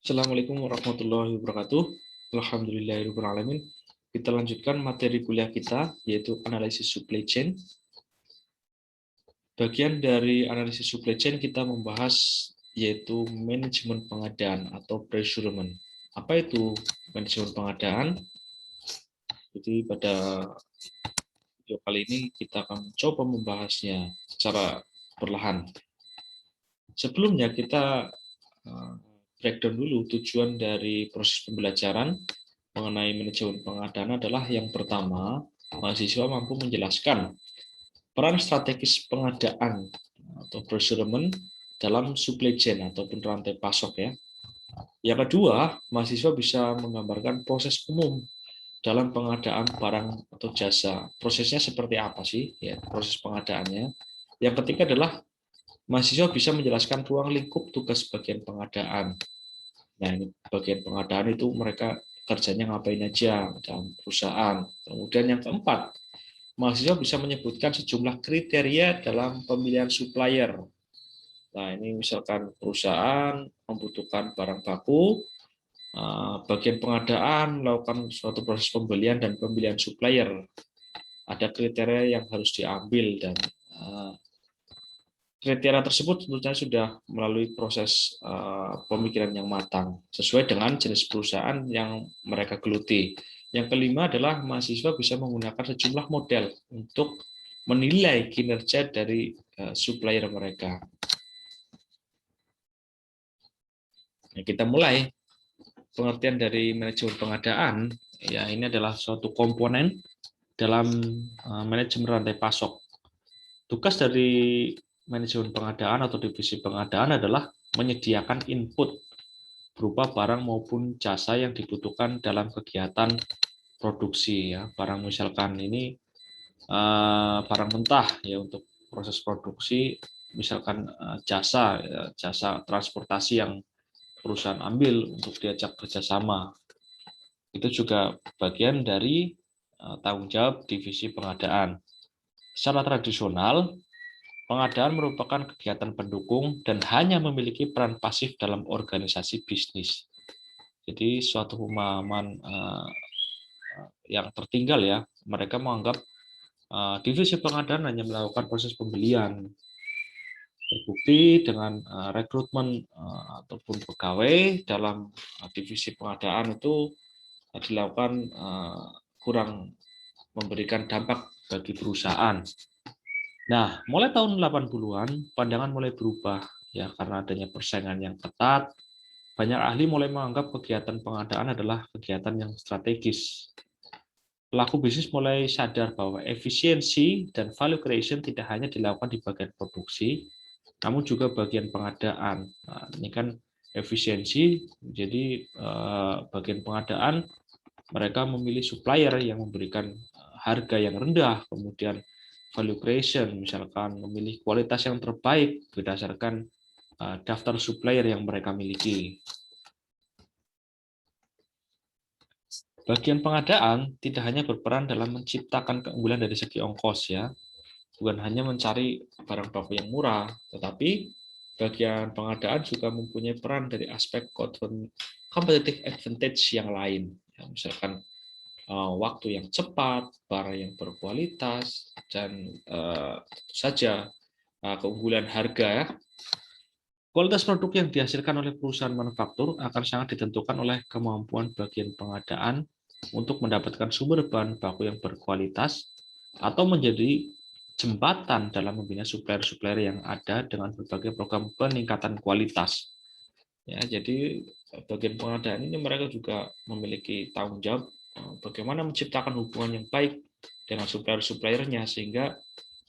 Assalamualaikum warahmatullahi wabarakatuh. Alhamdulillahirabbil alamin. Kita lanjutkan materi kuliah kita, yaitu analisis supply chain. Bagian dari analisis supply chain kita membahas yaitu manajemen pengadaan atau procurement. Apa itu manajemen pengadaan? Jadi pada video kali ini kita akan coba membahasnya secara perlahan. Sebelumnya kita breakdown dulu tujuan dari proses pembelajaran mengenai manajemen pengadaan adalah yang pertama, mahasiswa mampu menjelaskan peran strategis pengadaan atau procurement dalam supply chain ataupun rantai pasok ya. Yang kedua, mahasiswa bisa menggambarkan proses umum dalam pengadaan barang atau jasa. Prosesnya seperti apa sih ya proses pengadaannya. Yang ketiga adalah mahasiswa bisa menjelaskan ruang lingkup tugas bagian pengadaan. Nah, ini bagian pengadaan itu mereka kerjanya ngapain aja dalam perusahaan. Kemudian yang keempat, mahasiswa bisa menyebutkan sejumlah kriteria dalam pemilihan supplier. Nah, ini misalkan perusahaan membutuhkan barang baku, bagian pengadaan melakukan suatu proses pembelian dan pemilihan supplier. Ada kriteria yang harus diambil dan kriteria tersebut tentunya sudah melalui proses pemikiran yang matang sesuai dengan jenis perusahaan yang mereka geluti. Yang kelima adalah mahasiswa bisa menggunakan sejumlah model untuk menilai kinerja dari supplier mereka. Nah, kita mulai pengertian dari manajemen pengadaan. Ya, ini adalah suatu komponen dalam manajemen rantai pasok. Tugas dari manajemen pengadaan atau divisi pengadaan adalah menyediakan input berupa barang maupun jasa yang dibutuhkan dalam kegiatan produksi ya. Barang misalkan ini barang mentah ya untuk proses produksi, misalkan jasa transportasi yang perusahaan ambil untuk diajak kerjasama. Itu juga bagian dari tanggung jawab divisi pengadaan. Secara tradisional, pengadaan merupakan kegiatan pendukung dan hanya memiliki peran pasif dalam organisasi bisnis. Jadi suatu pemahaman yang tertinggal ya, mereka menganggap divisi pengadaan hanya melakukan proses pembelian. Terbukti dengan rekrutmen ataupun pegawai dalam divisi pengadaan itu dilakukan kurang memberikan dampak bagi perusahaan. Nah, mulai tahun 80-an, pandangan mulai berubah ya karena adanya persaingan yang ketat. Banyak ahli mulai menganggap kegiatan pengadaan adalah kegiatan yang strategis. Pelaku bisnis mulai sadar bahwa efisiensi dan value creation tidak hanya dilakukan di bagian produksi, namun juga bagian pengadaan. Nah, ini kan efisiensi, jadi bagian pengadaan mereka memilih supplier yang memberikan harga yang rendah, kemudian value creation, misalkan memilih kualitas yang terbaik berdasarkan daftar supplier yang mereka miliki. Bagian pengadaan tidak hanya berperan dalam menciptakan keunggulan dari segi ongkos ya, bukan hanya mencari barang baku yang murah, tetapi bagian pengadaan juga mempunyai peran dari aspek competitive advantage yang lain. Ya, misalkan waktu yang cepat, barang yang berkualitas, dan tentu saja keunggulan harga. Ya. Kualitas produk yang dihasilkan oleh perusahaan manufaktur akan sangat ditentukan oleh kemampuan bagian pengadaan untuk mendapatkan sumber bahan baku yang berkualitas atau menjadi jembatan dalam membina supplier-supplier yang ada dengan berbagai program peningkatan kualitas. Ya, jadi bagian pengadaan ini mereka juga memiliki tanggung jawab bagaimana menciptakan hubungan yang baik dengan supplier-suppliernya sehingga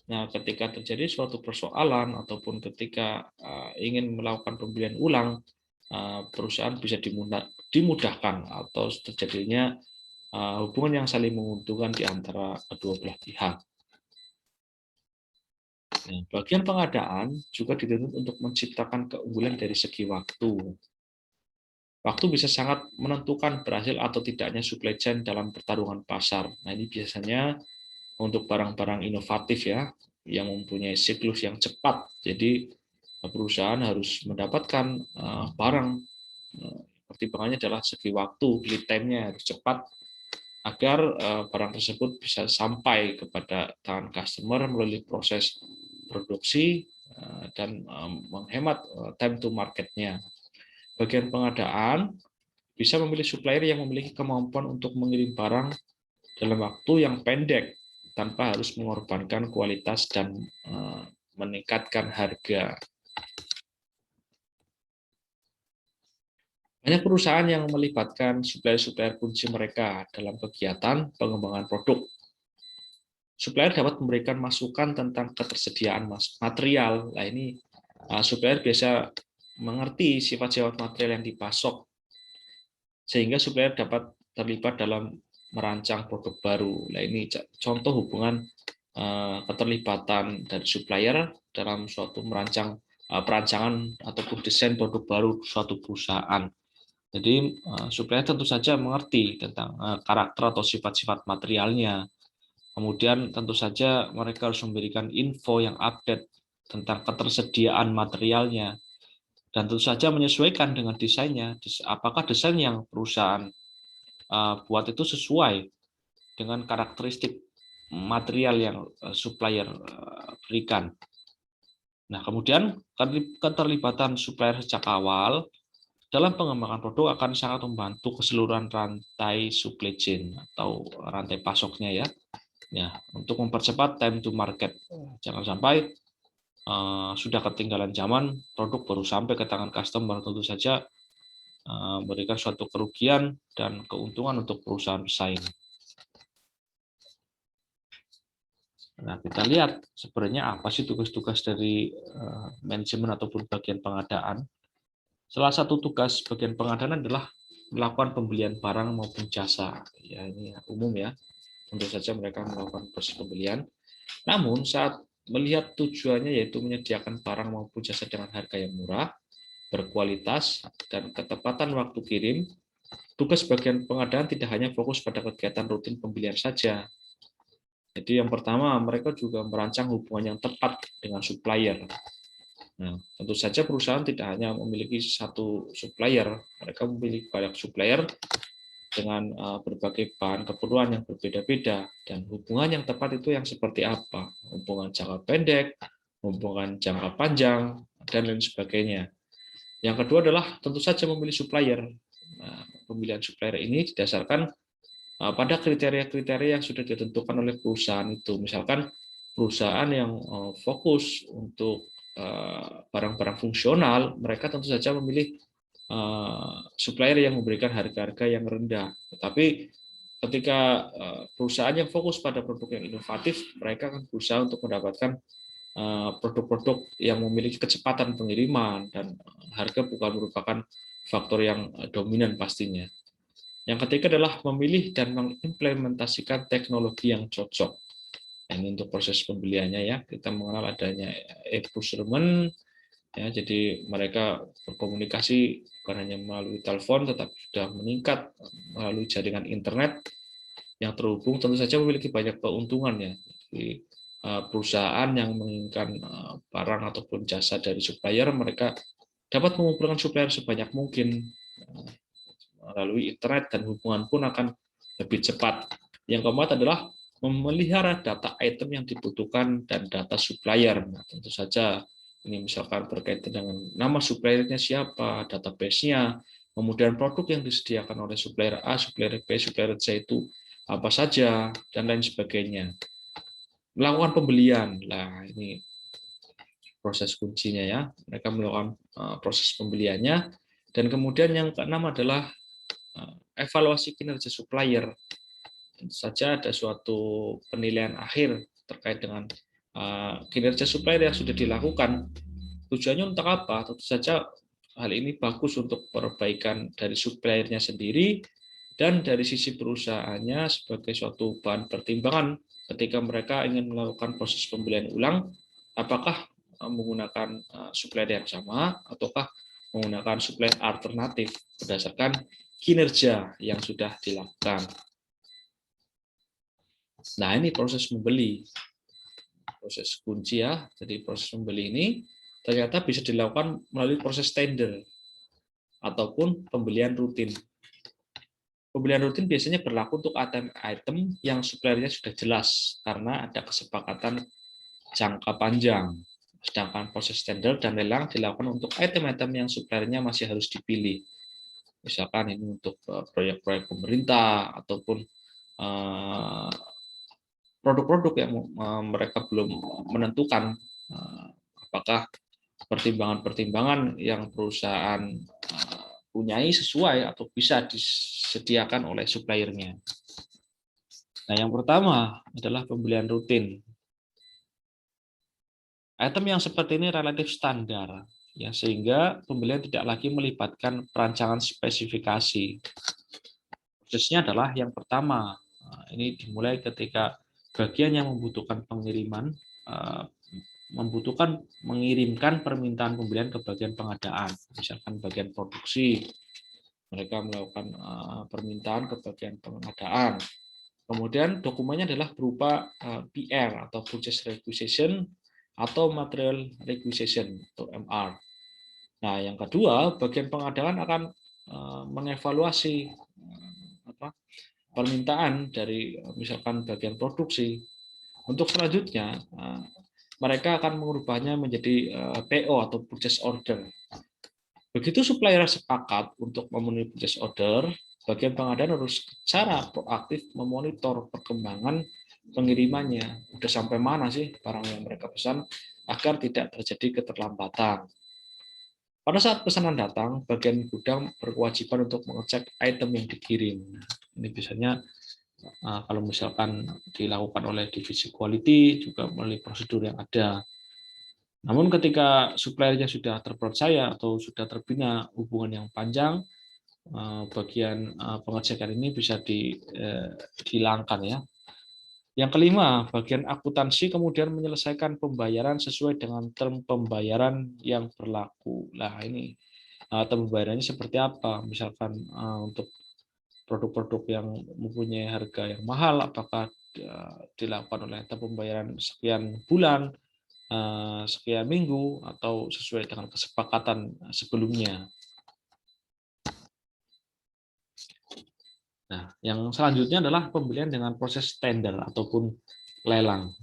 ketika terjadi suatu persoalan ataupun ketika ingin melakukan pembelian ulang perusahaan bisa dimudahkan atau terjadinya hubungan yang saling menguntungkan di antara kedua belah pihak. Nah, bagian pengadaan juga dituntut untuk menciptakan keunggulan dari segi waktu. Waktu bisa sangat menentukan berhasil atau tidaknya supply chain dalam pertarungan pasar. Nah, ini biasanya untuk barang-barang inovatif ya, yang mempunyai siklus yang cepat. Jadi perusahaan harus mendapatkan barang pertimbangannya adalah segi waktu, lead time-nya harus cepat agar barang tersebut bisa sampai kepada tangan customer melalui proses produksi dan menghemat time to market-nya. Bagian pengadaan bisa memilih supplier yang memiliki kemampuan untuk mengirim barang dalam waktu yang pendek tanpa harus mengorbankan kualitas dan meningkatkan harga. Banyak perusahaan yang melibatkan supplier-supplier kunci mereka dalam kegiatan pengembangan produk. Supplier dapat memberikan masukan tentang ketersediaan material. Nah, ini supplier biasa mengerti sifat-sifat material yang dipasok, sehingga supplier dapat terlibat dalam merancang produk baru. Nah, ini contoh hubungan keterlibatan dari supplier dalam suatu merancang perancangan ataupun desain produk baru suatu perusahaan. Jadi supplier tentu saja mengerti tentang karakter atau sifat-sifat materialnya. Kemudian tentu saja mereka harus memberikan info yang update tentang ketersediaan materialnya. Dan tentu saja menyesuaikan dengan desainnya. Apakah desain yang perusahaan buat itu sesuai dengan karakteristik material yang supplier berikan. Nah, kemudian keterlibatan supplier sejak awal dalam pengembangan produk akan sangat membantu keseluruhan rantai supply chain atau rantai pasoknya ya. Ya, untuk mempercepat time to market. Jangan sampai sudah ketinggalan zaman, produk baru sampai ke tangan customer, tentu saja memberikan suatu kerugian dan keuntungan untuk perusahaan pesaing. Nah, kita lihat sebenarnya apa sih tugas-tugas dari manajemen ataupun bagian pengadaan. Salah satu tugas bagian pengadaan adalah melakukan pembelian barang maupun jasa. Ya, ini umum ya. Tentu saja mereka melakukan proses pembelian. Namun saat melihat tujuannya yaitu menyediakan barang maupun jasa dengan harga yang murah, berkualitas, dan ketepatan waktu kirim, tugas bagian pengadaan tidak hanya fokus pada kegiatan rutin pembelian saja. Jadi yang pertama, mereka juga merancang hubungan yang tepat dengan supplier. Nah, tentu saja perusahaan tidak hanya memiliki satu supplier, mereka memiliki banyak supplier dengan berbagai bahan keperluan yang berbeda-beda, dan hubungan yang tepat itu yang seperti apa? Hubungan jangka pendek, hubungan jangka panjang, dan lain sebagainya. Yang kedua adalah tentu saja memilih supplier. Nah, pemilihan supplier ini didasarkan pada kriteria-kriteria yang sudah ditentukan oleh perusahaan itu. Misalkan perusahaan yang fokus untuk barang-barang fungsional, mereka tentu saja memilih supplier yang memberikan harga-harga yang rendah. Tetapi ketika perusahaan yang fokus pada produk yang inovatif, mereka akan berusaha untuk mendapatkan produk-produk yang memiliki kecepatan pengiriman, dan harga bukan merupakan faktor yang dominan pastinya. Yang ketiga adalah memilih dan mengimplementasikan teknologi yang cocok. Ini untuk proses pembeliannya ya, kita mengenal adanya e-procurement, ya, jadi mereka berkomunikasi bukan hanya melalui telepon, tetapi sudah meningkat melalui jaringan internet yang terhubung, tentu saja memiliki banyak keuntungan ya. Jadi, perusahaan yang menginginkan barang ataupun jasa dari supplier, mereka dapat mengumpulkan supplier sebanyak mungkin melalui internet, dan hubungan pun akan lebih cepat. Yang keempat adalah memelihara data item yang dibutuhkan dan data supplier. Nah, tentu saja ini misalkan berkaitan dengan nama suppliernya siapa, database-nya, kemudian produk yang disediakan oleh supplier A, supplier B, supplier C itu apa saja, dan lain sebagainya. Melakukan pembelian, lah ini proses kuncinya ya. Mereka melakukan proses pembeliannya, dan kemudian yang keenam adalah evaluasi kinerja supplier. Tentu saja ada suatu penilaian akhir terkait dengan kinerja supplier yang sudah dilakukan. Tujuannya untuk apa? Tentu saja hal ini bagus untuk perbaikan dari suppliernya sendiri dan dari sisi perusahaannya sebagai suatu bahan pertimbangan ketika mereka ingin melakukan proses pembelian ulang, apakah menggunakan supplier yang sama ataukah menggunakan supplier alternatif berdasarkan kinerja yang sudah dilakukan. Nah, ini proses membeli. Proses kunci ya. Jadi proses membeli ini ternyata bisa dilakukan melalui proses tender ataupun pembelian rutin. Pembelian rutin biasanya berlaku untuk item-item yang suppliernya sudah jelas karena ada kesepakatan jangka panjang. Sedangkan proses tender dan lelang dilakukan untuk item-item yang suppliernya masih harus dipilih. Misalkan ini untuk proyek-proyek pemerintah ataupun produk-produk yang mereka belum menentukan apakah pertimbangan-pertimbangan yang perusahaan punyai sesuai atau bisa disediakan oleh suppliernya. Nah, yang pertama adalah pembelian rutin. Item yang seperti ini relatif standar, ya, sehingga pembelian tidak lagi melibatkan perancangan spesifikasi. Prosesnya adalah yang pertama, ini dimulai ketika bagian yang membutuhkan pengiriman membutuhkan mengirimkan permintaan pembelian ke bagian pengadaan, misalkan bagian produksi, mereka melakukan permintaan ke bagian pengadaan. Kemudian dokumennya adalah berupa PR atau Purchase Requisition atau Material Requisition atau MR. Nah, yang kedua, bagian pengadaan akan mengevaluasi permintaan dari misalkan bagian produksi. Untuk selanjutnya, mereka akan mengubahnya menjadi PO atau purchase order. Begitu supplier sepakat untuk memenuhi purchase order, bagian pengadaan harus secara proaktif memonitor perkembangan pengirimannya. Udah sampai mana sih barang yang mereka pesan agar tidak terjadi keterlambatan. Pada saat pesanan datang, bagian gudang berkewajiban untuk mengecek item yang dikirim. Ini biasanya kalau misalkan dilakukan oleh divisi quality juga melalui prosedur yang ada. Namun ketika suppliernya sudah terpercaya atau sudah terbina hubungan yang panjang, bagian pengecekan ini bisa dihilangkan, ya. Yang kelima, bagian akuntansi kemudian menyelesaikan pembayaran sesuai dengan term pembayaran yang berlaku. Nah, ini term pembayarannya seperti apa? Misalkan untuk produk-produk yang mempunyai harga yang mahal, apakah dilakukan oleh term pembayaran sekian bulan, sekian minggu, atau sesuai dengan kesepakatan sebelumnya. Nah, yang selanjutnya adalah pembelian dengan proses tender ataupun lelang.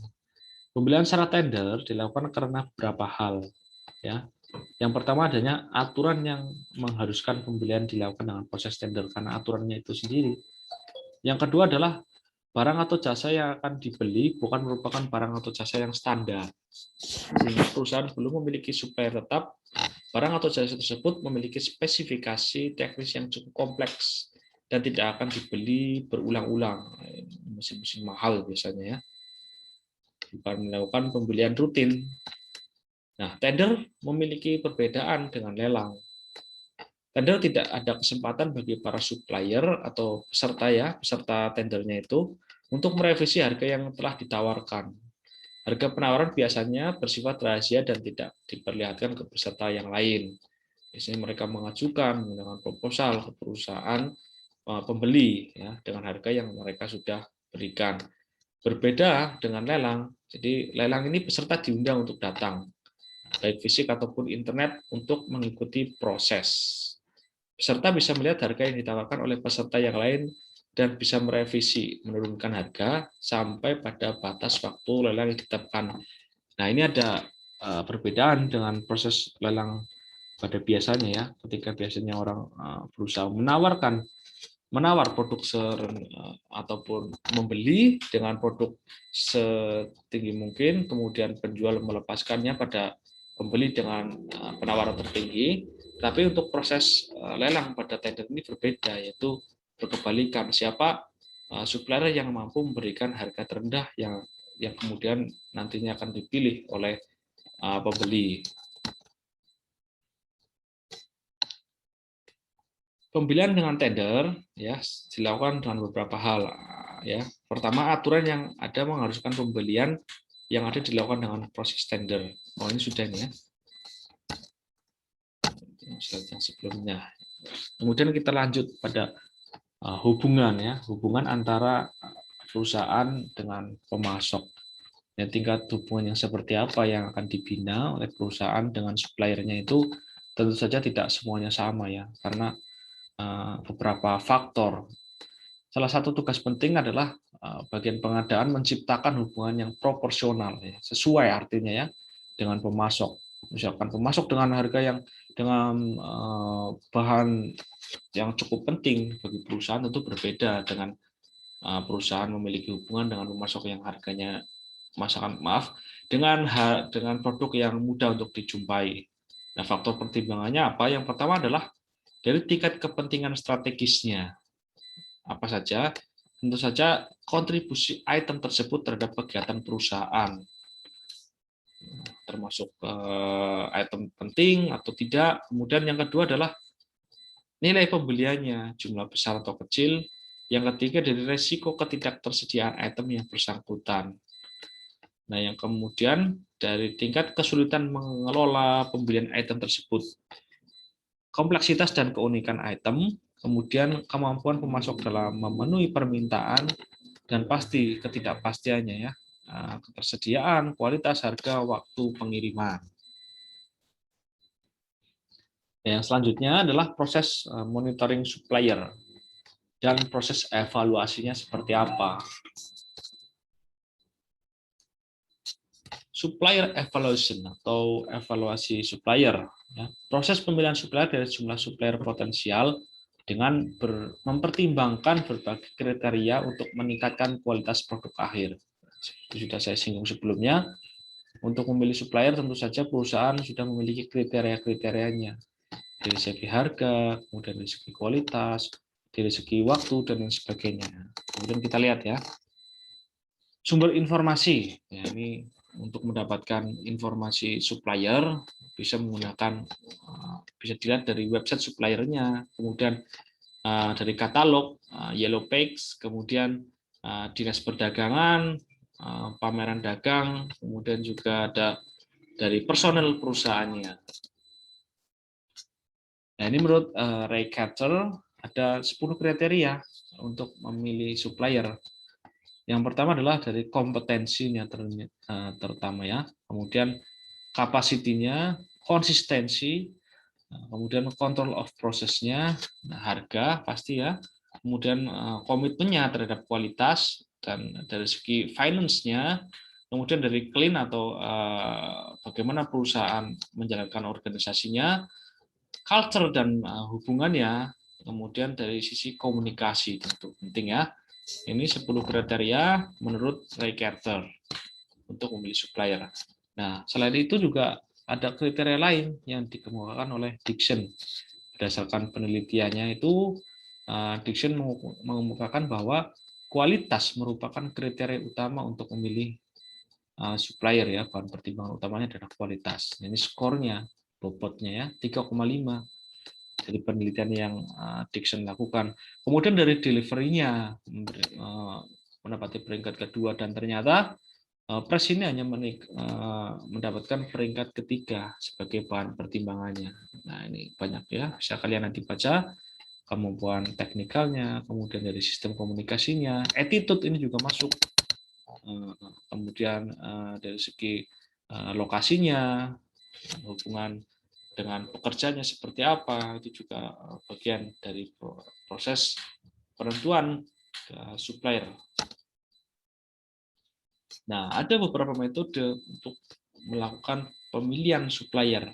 Pembelian secara tender dilakukan karena beberapa hal, ya. Yang pertama adanya aturan yang mengharuskan pembelian dilakukan dengan proses tender karena aturannya itu sendiri. Yang kedua adalah barang atau jasa yang akan dibeli bukan merupakan barang atau jasa yang standar. Sehingga perusahaan belum memiliki supplier tetap, barang atau jasa tersebut memiliki spesifikasi teknis yang cukup kompleks dan tidak akan dibeli berulang-ulang. Mesin-mesin mahal biasanya, ya. Bukan melakukan pembelian rutin. Nah, tender memiliki perbedaan dengan lelang. Tender tidak ada kesempatan bagi para supplier atau peserta tendernya itu untuk merevisi harga yang telah ditawarkan. Harga penawaran biasanya bersifat rahasia dan tidak diperlihatkan ke peserta yang lain. Biasanya mereka mengajukan menggunakan proposal ke perusahaan pembeli, ya, dengan harga yang mereka sudah berikan. Berbeda dengan lelang, jadi lelang ini peserta diundang untuk datang, baik fisik ataupun internet, untuk mengikuti proses. Peserta bisa melihat harga yang ditawarkan oleh peserta yang lain dan bisa merevisi, menurunkan harga sampai pada batas waktu lelang yang ditetapkan. Nah, ini ada perbedaan dengan proses lelang pada biasanya, ya. Ketika biasanya orang berusaha menawar produk ataupun membeli dengan produk setinggi mungkin, kemudian penjual melepaskannya pada pembeli dengan penawaran tertinggi. Tapi untuk proses lelang pada tender ini berbeda, yaitu berkebalikan. Siapa supplier yang mampu memberikan harga terendah yang kemudian nantinya akan dipilih oleh pembeli. Pembelian dengan tender, ya, dilakukan dengan beberapa hal, ya. Pertama, aturan yang ada mengharuskan pembelian yang ada dilakukan dengan proses tender. Oh, ini sudah ini, ya. Slide yang sebelumnya. Kemudian kita lanjut pada hubungan, ya, hubungan antara perusahaan dengan pemasok. Ya, tingkat hubungan yang seperti apa yang akan dibina oleh perusahaan dengan suppliernya itu tentu saja tidak semuanya sama ya, karena beberapa faktor. Salah satu tugas penting adalah bagian pengadaan menciptakan hubungan yang proporsional, ya, sesuai artinya ya dengan pemasok. Misalkan pemasok dengan harga yang dengan bahan yang cukup penting bagi perusahaan tentu berbeda dengan perusahaan memiliki hubungan dengan pemasok yang harganya dengan produk yang mudah untuk dijumpai. Nah, faktor pertimbangannya apa? Yang pertama adalah dari tingkat kepentingan strategisnya. Apa saja? Tentu saja kontribusi item tersebut terhadap kegiatan perusahaan, termasuk item penting atau tidak. Kemudian yang kedua adalah nilai pembeliannya, jumlah besar atau kecil. Yang ketiga dari resiko ketidaktersediaan item yang bersangkutan. Nah, yang kemudian dari tingkat kesulitan mengelola pembelian item tersebut, kompleksitas dan keunikan item, kemudian kemampuan pemasok dalam memenuhi permintaan, dan pasti ketidakpastiannya ya, ketersediaan, kualitas, harga, waktu pengiriman. Yang selanjutnya adalah proses monitoring supplier dan proses evaluasinya seperti apa. Supplier evaluation atau evaluasi supplier. Ya. Proses pemilihan supplier dari jumlah supplier potensial dengan mempertimbangkan berbagai kriteria untuk meningkatkan kualitas produk akhir. Itu sudah saya singgung sebelumnya. Untuk memilih supplier tentu saja perusahaan sudah memiliki kriteria-kriterianya. Dari segi harga, kemudian dari segi kualitas, dari segi waktu, dan lain sebagainya. Kemudian kita lihat ya. Sumber informasi. Ya, ini untuk mendapatkan informasi supplier bisa menggunakan bisa dilihat dari website suppliernya, kemudian dari katalog Yellow Pages, kemudian dinas perdagangan, pameran dagang, kemudian juga ada dari personel perusahaannya. Nah, ini menurut Ray Carter ada 10 kriteria untuk memilih supplier. Yang pertama adalah dari kompetensinya terutama ya, kemudian kapasitinya, konsistensi, kemudian control of prosesnya, harga pasti ya, kemudian komitmennya terhadap kualitas, dan dari segi finance-nya, kemudian dari clean atau bagaimana perusahaan menjalankan organisasinya, culture dan hubungannya, kemudian dari sisi komunikasi tentu penting ya. Ini 10 kriteria menurut Ray Carter untuk memilih supplier. Nah, selain itu juga ada kriteria lain yang dikemukakan oleh Dixon. Berdasarkan penelitiannya itu, Dixon mengemukakan bahwa kualitas merupakan kriteria utama untuk memilih supplier ya. Bahan pertimbangan utamanya adalah kualitas. Ini skornya, bobotnya ya 3,5. Dari penelitian yang Dixon lakukan. Kemudian dari delivery-nya mendapati peringkat kedua, dan ternyata Pres ini hanya mendapatkan peringkat ketiga sebagai bahan pertimbangannya. Nah, ini banyak ya, bisa kalian nanti baca kemampuan teknikalnya, kemudian dari sistem komunikasinya, attitude ini juga masuk, kemudian dari segi lokasinya, hubungan dengan pekerjaannya seperti apa, itu juga bagian dari proses penentuan supplier. Nah, ada beberapa metode untuk melakukan pemilihan supplier.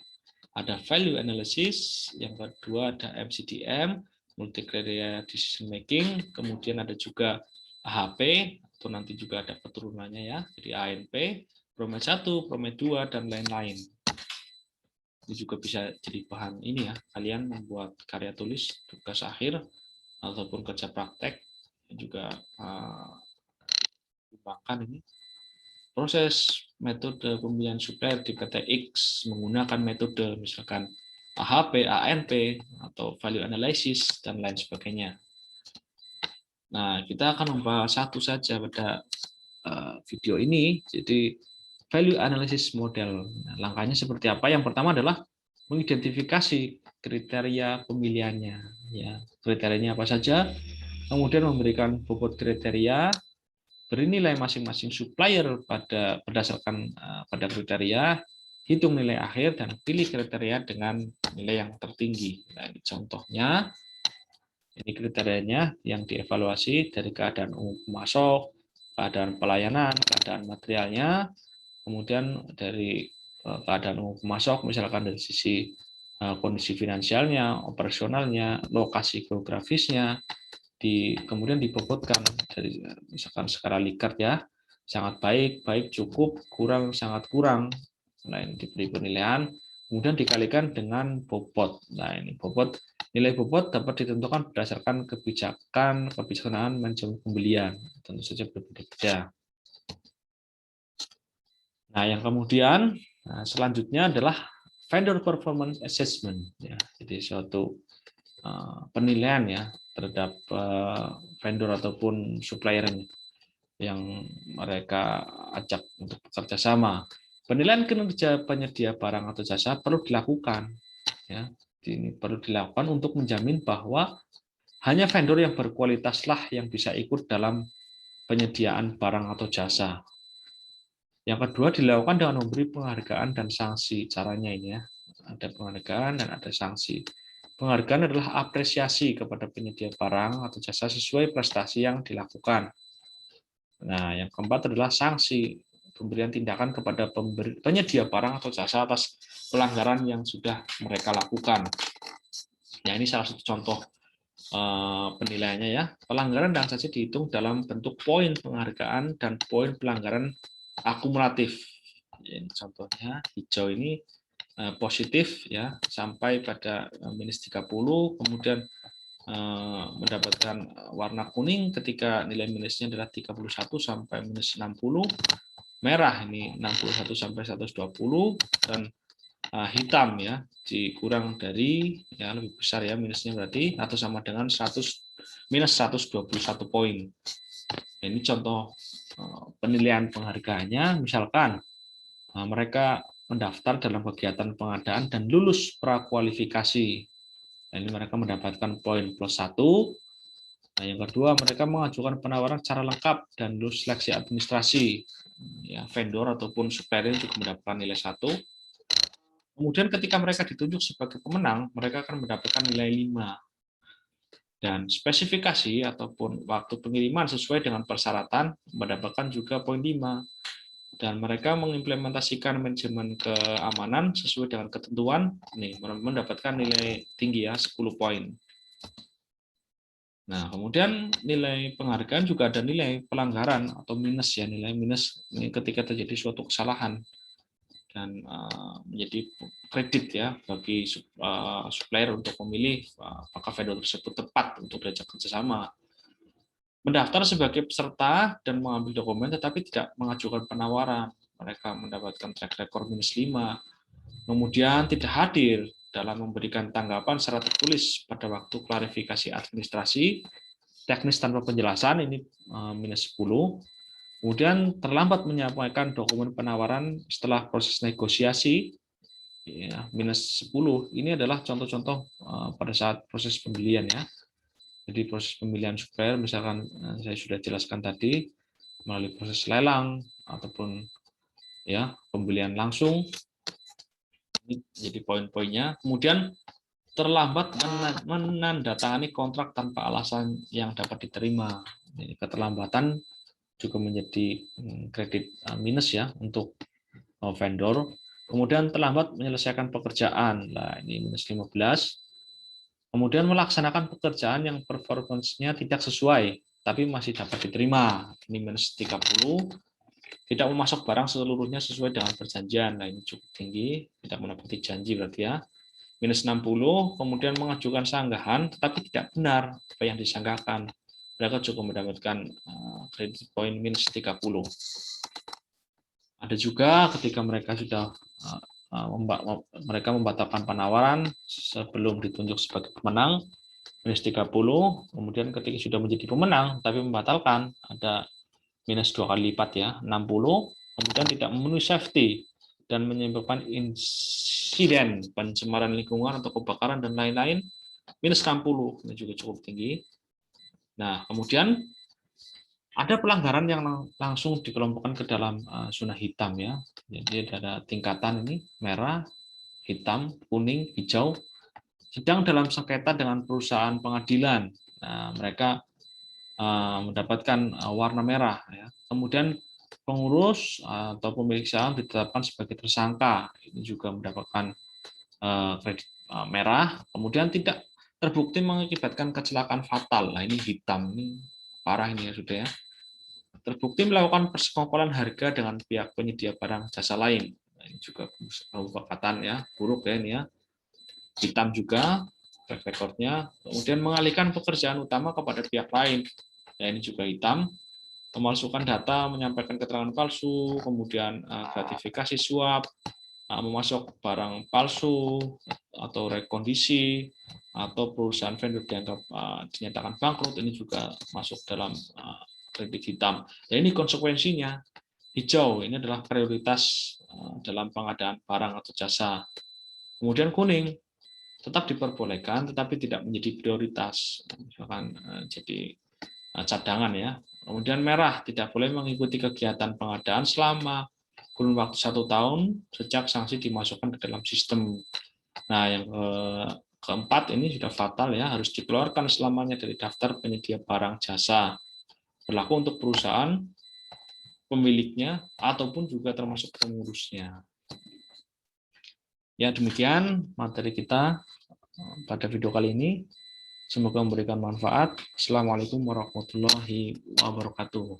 Ada value analysis, yang kedua ada MCDM, multi criteria decision making, kemudian ada juga AHP, atau nanti juga ada keturunannya ya, jadi ANP, Promed 1, Promed 2, dan lain-lain. Ini juga bisa jadi bahan ini ya, kalian membuat karya tulis, tugas akhir, ataupun kerja praktek, juga dikembangkan ini. Proses metode pemilihan supplier di PT X menggunakan metode misalkan AHP, ANP, atau value analysis, dan lain sebagainya. Nah, kita akan membahas satu saja pada video ini. Jadi, value analysis model. Nah, langkahnya seperti apa? Yang pertama adalah mengidentifikasi kriteria pemilihannya. Ya, kriterianya apa saja? Kemudian memberikan bobot kriteria, beri nilai masing-masing supplier berdasarkan pada kriteria, hitung nilai akhir dan pilih kriteria dengan nilai yang tertinggi. Nah, ini contohnya. Ini kriterianya yang dievaluasi dari keadaan umum pemasok, keadaan pelayanan, keadaan materialnya, kemudian dari keadaan umum pemasok, misalkan dari sisi kondisi finansialnya, operasionalnya, lokasi geografisnya, kemudian dibobotkan dari misalkan skala Likert ya, sangat baik, baik, cukup, kurang, sangat kurang. Nah, ini diberi penilaian, kemudian dikalikan dengan bobot. Nah, ini bobot, nilai bobot dapat ditentukan berdasarkan kebijaksanaan manajemen pembelian. Tentu saja berbeda-beda. Nah, yang kemudian selanjutnya adalah vendor performance assessment. Ya, jadi suatu penilaian ya terhadap vendor ataupun supplier yang mereka ajak untuk bekerja sama. Penilaian kinerja penyedia barang atau jasa perlu dilakukan. Ya, ini perlu dilakukan untuk menjamin bahwa hanya vendor yang berkualitaslah yang bisa ikut dalam penyediaan barang atau jasa. Yang kedua dilakukan dengan memberi penghargaan dan sanksi. Caranya ini ya, ada penghargaan dan ada sanksi. Penghargaan adalah apresiasi kepada penyedia barang atau jasa sesuai prestasi yang dilakukan. Nah, yang keempat adalah sanksi, pemberian tindakan kepada penyedia barang atau jasa atas pelanggaran yang sudah mereka lakukan. Nah, ini salah satu contoh penilaiannya ya. Pelanggaran dan sanksi dihitung dalam bentuk poin penghargaan dan poin pelanggaran akumulatif. Ini contohnya hijau ini positif ya sampai pada -30, kemudian mendapatkan warna kuning ketika nilai minusnya adalah 31 sampai -60, merah ini 61 sampai 120, dan hitam ya dikurang dari ya lebih besar ya minusnya berarti atau sama dengan minus 121 poin. Ini contoh penilaian penghargaannya, misalkan mereka mendaftar dalam kegiatan pengadaan dan lulus prakualifikasi. Nah, ini mereka mendapatkan poin +1. Nah, yang kedua, mereka mengajukan penawaran secara lengkap dan lulus seleksi administrasi. Ya, vendor ataupun supplier juga mendapatkan nilai 1. Kemudian ketika mereka ditunjuk sebagai pemenang, mereka akan mendapatkan nilai 5. Dan spesifikasi ataupun waktu pengiriman sesuai dengan persyaratan mendapatkan juga poin 5. Dan mereka mengimplementasikan manajemen keamanan sesuai dengan ketentuan, nih mendapatkan nilai tinggi ya 10 poin. Nah, kemudian nilai penghargaan juga ada nilai pelanggaran atau minus ya, nilai minus ini ketika terjadi suatu kesalahan dan menjadi kredit ya bagi supplier untuk memilih apakah vendor tersebut tepat untuk diajak kerjasama. Mendaftar sebagai peserta dan mengambil dokumen tetapi tidak mengajukan penawaran, mereka mendapatkan track record -5. Kemudian tidak hadir dalam memberikan tanggapan secara tertulis pada waktu klarifikasi administrasi teknis tanpa penjelasan, ini -10. Kemudian terlambat menyampaikan dokumen penawaran setelah proses negosiasi, ya, -10. Ini adalah contoh-contoh pada saat proses pembelian ya. Jadi proses pemilihan supplier, misalkan saya sudah jelaskan tadi, melalui proses lelang ataupun ya pembelian langsung, ini jadi poin-poinnya. Kemudian terlambat menandatangani kontrak tanpa alasan yang dapat diterima. Jadi keterlambatan juga menjadi kredit minus ya untuk vendor. Kemudian terlambat menyelesaikan pekerjaan, nah ini -15. Kemudian melaksanakan pekerjaan yang performance-nya tidak sesuai, tapi masih dapat diterima. Ini -30. Tidak memasok barang seluruhnya sesuai dengan perjanjian. Nah, ini cukup tinggi, tidak menepati janji berarti ya. -60. Kemudian mengajukan sanggahan, tetapi tidak benar apa yang disangkakan. Mereka juga mendapatkan kredit poin -30. Ada juga ketika mereka sudah mereka membatalkan penawaran sebelum ditunjuk sebagai pemenang, -30. Kemudian ketika sudah menjadi pemenang tapi membatalkan, ada -2 kali lipat ya, 60. Kemudian tidak memenuhi safety dan menyebabkan insiden pencemaran lingkungan atau kebakaran dan lain-lain, -60. Ini juga cukup tinggi. Nah, kemudian Ada pelanggaran yang langsung dikelompokkan ke dalam zona hitam ya. Jadi ada tingkatan ini merah, hitam, kuning, hijau. Sedang dalam sengketa dengan perusahaan pengadilan, nah, mereka mendapatkan warna merah. Ya. Kemudian pengurus atau pemilik saham ditetapkan sebagai tersangka, ini juga mendapatkan kredit merah. Kemudian tidak terbukti mengakibatkan kecelakaan fatal. Nah ini hitam, ini parah ini ya sudah ya. Terbukti melakukan persekongkolan harga dengan pihak penyedia barang jasa lain. Nah, ini juga merupakan ya buruk ya ini ya. Hitam juga track recordnya. Kemudian mengalihkan pekerjaan utama kepada pihak lain. Ya ini juga hitam. Memalsukan data, menyampaikan keterangan palsu, kemudian gratifikasi suap, memasok barang palsu atau rekondisi, atau perusahaan vendor dianggap dinyatakan bangkrut, ini juga masuk dalam kredit hitam. Dan ini konsekuensinya. Hijau ini adalah prioritas dalam pengadaan barang atau jasa. Kemudian kuning tetap diperbolehkan, tetapi tidak menjadi prioritas, misalkan jadi cadangan ya. Kemudian merah tidak boleh mengikuti kegiatan pengadaan selama kurun waktu 1 tahun sejak sanksi dimasukkan ke dalam sistem. Nah, yang keempat ini sudah fatal ya, harus dikeluarkan selamanya dari daftar penyedia barang jasa. Berlaku untuk perusahaan, pemiliknya, ataupun juga termasuk pengurusnya. Ya, demikian materi kita pada video kali ini. Semoga memberikan manfaat. Assalamualaikum warahmatullahi wabarakatuh.